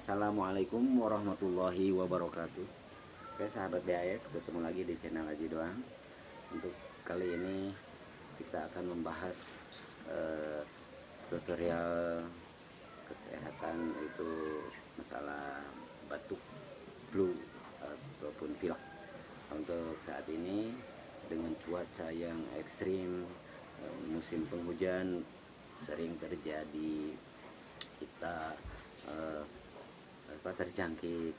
Assalamualaikum warahmatullahi wabarakatuh. Oke sahabat BAS, ketemu lagi di channel Aji Doang. Untuk kali ini kita akan membahas tutorial kesehatan, itu masalah batuk, flu ataupun pilek. Untuk saat ini dengan cuaca yang ekstrim, musim penghujan, sering terjadi kita terjangkit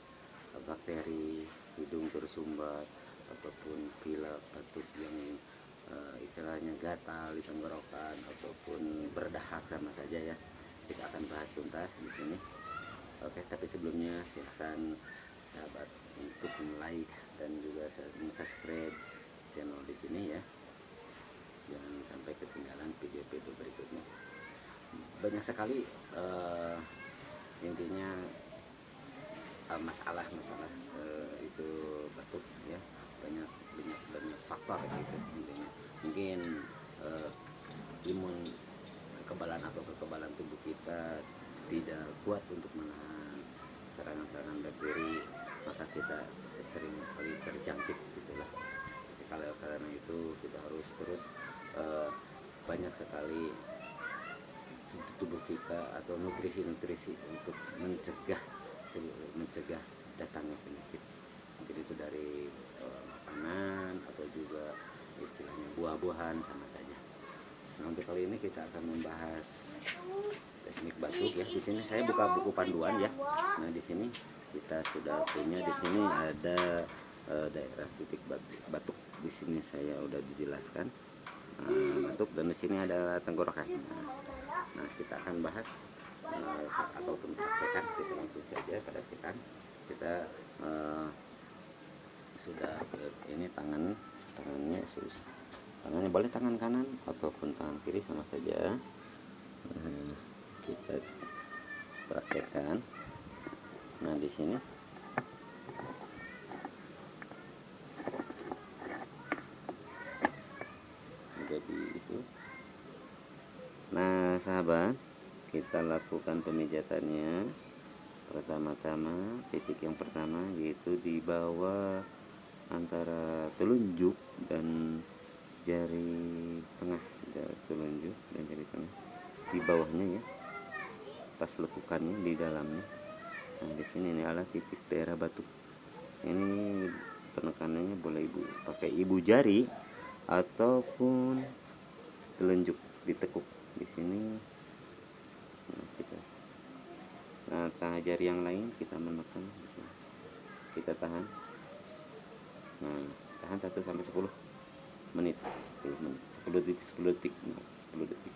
bakteri hidung tersumbat ataupun pilek, batuk yang istilahnya gatal di tenggorokan ataupun berdahak sama saja ya. Kita akan bahas tuntas di sini. Oke, tapi sebelumnya silahkan sahabat untuk like dan juga subscribe channel di sini ya. Jangan sampai ketinggalan video-video berikutnya. Banyak sekali intinya masalah itu batuk ya, banyak faktor gitu intinya. Mungkin imun kekebalan tubuh kita tidak kuat untuk menahan serangan-serangan bakteri, maka kita sering kali terjangkit gitulah. Jadi karena itu kita harus terus banyak sekali tubuh kita atau nutrisi untuk mencegah datangnya penyakit. Mungkin itu dari makanan atau juga istilahnya buah-buahan sama saja. Nah, untuk kali ini kita akan membahas teknik batuk ya. Di sini saya buka buku panduan ya. Nah, di sini kita sudah punya, di sini ada daerah titik batuk. Di sini saya udah dijelaskan batuk, dan di sini ada tenggorokan. Nah, kita akan bahas ataupun praktekan. Kita langsung saja praktekan. Kita sudah ini tangannya boleh tangan kanan ataupun tangan kiri sama saja. Kita praktekkan. Nah, di sini jadi itu. Nah sahabat, kita lakukan pemijatannya. Pertama-tama titik yang pertama yaitu di bawah antara telunjuk dan jari tengah, telunjuk dan jari tengah di bawahnya ya, pas lekukannya di dalamnya. Nah, di sini ini adalah titik daerah batuk. Ini penekanannya boleh ibu pakai ibu jari ataupun telunjuk ditekuk di sini. Nah, tengah jari yang lain kita menekan di sini. Kita tahan. Nah, tahan 1 sampai 10 menit, 10 detik. Nah, 10 detik.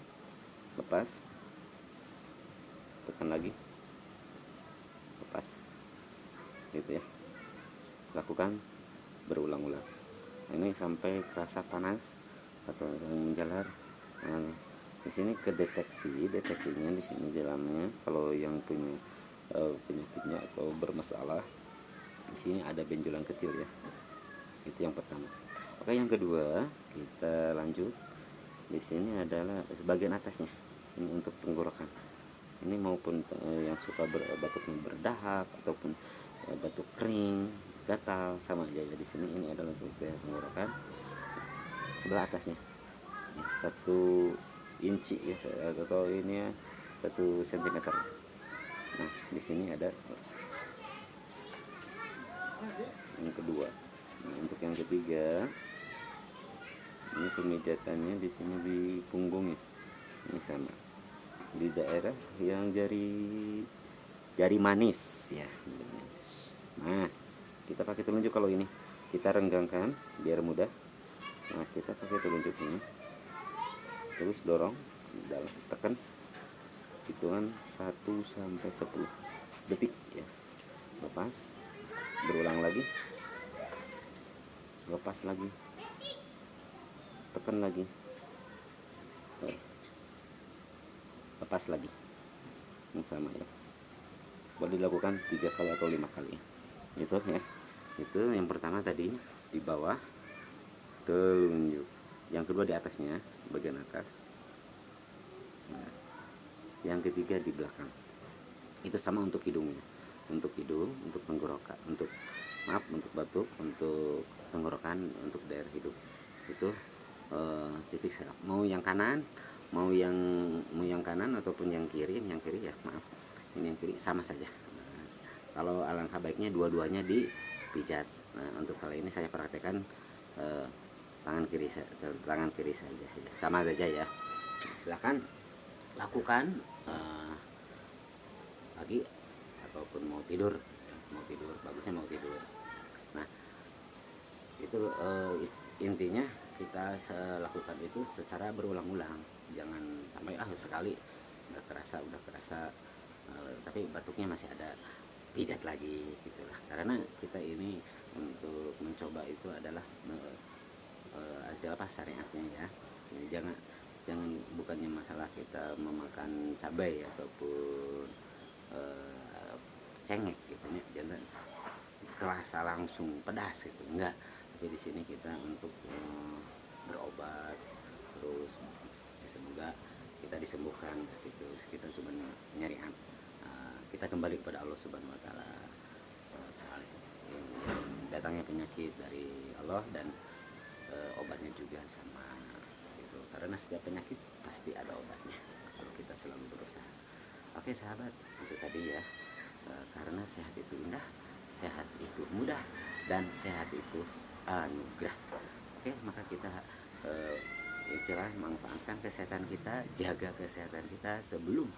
Lepas. Tekan lagi. Lepas. Gitu ya. Lakukan berulang-ulang. Ini sampai terasa panas atau menjalar. Nah, di sini deteksinya di sini dalamnya. Kalau yang punya penyakitnya atau bermasalah, di sini ada benjolan kecil ya. Itu yang pertama. Oke, yang kedua kita lanjut. Di sini adalah bagian atasnya. Ini untuk tenggorokan. Ini maupun yang suka batuknya berdahak ataupun batuk kering, gatal sama aja ya. Di sini ini adalah untuk tenggorokan sebelah atasnya. 1 inci ya, atau ini ya 1 cm. Nah, di sini ada yang kedua. Nah, untuk yang ketiga ini pemijatannya di sini di punggung ya. Ini sama di daerah yang jari manis ya. Nah, kita pakai telunjuk. Kalau ini kita renggangkan biar mudah. Nah, kita pakai telunjuk ini, terus dorong dalam, tekan, hitungan 1 sampai 10 detik ya. Lepas, berulang lagi, lepas lagi, tekan lagi, lepas lagi. Sama ya, boleh dilakukan 3 kali atau 5 kali itu ya. Itu yang pertama tadi di bawah telunjuk, yang kedua di atasnya bagian atas. Nah, yang ketiga di belakang. Itu sama untuk hidungnya. untuk hidung, untuk tenggorokan, untuk untuk batuk, untuk tenggorokan, untuk daerah hidung. Itu titik serap. Mau yang kanan, mau yang kanan ataupun yang kiri ya maaf. Ini yang kiri sama saja. Nah, kalau alangkah baiknya dua-duanya dipijat. Nah, untuk kali ini saya praktekkan tangan kiri saja ya. Sama saja ya. Silakan lakukan pagi ataupun mau tidur bagusnya mau tidur. Nah itu intinya kita lakukan itu secara berulang-ulang, jangan sampai sekali udah kerasa tapi batuknya masih ada, pijat lagi gitulah. Karena kita ini untuk mencoba itu adalah hasil syariatnya ya. Jadi jangan bukannya masalah kita memakan cabai ataupun cengek gitu ya, jangan kerasa langsung pedas gitu, enggak. Tapi di sini kita untuk berobat, terus ya semoga kita disembuhkan gitu. Kita cuma nyari kita kembali kepada Allah Subhanahu Wa Taala. Datangnya penyakit dari Allah dan obatnya juga sama gitu. Karena setiap penyakit pasti ada obatnya kalau kita selalu berusaha. Oke sahabat, itu tadi ya. Karena sehat itu indah, sehat itu mudah, dan sehat itu anugerah. Oke, maka kita istilah manfaatkan kesehatan kita, jaga kesehatan kita sebelum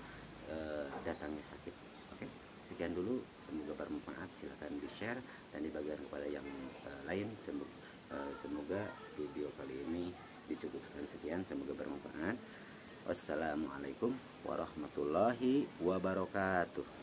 datangnya sakit. Oke, sekian dulu, semoga bermanfaat. Silahkan di share dan dibagikan kepada yang lain. Semoga video kali ini dicukupkan sekian, semoga bermanfaat. Wassalamualaikum warahmatullahi wabarakatuh.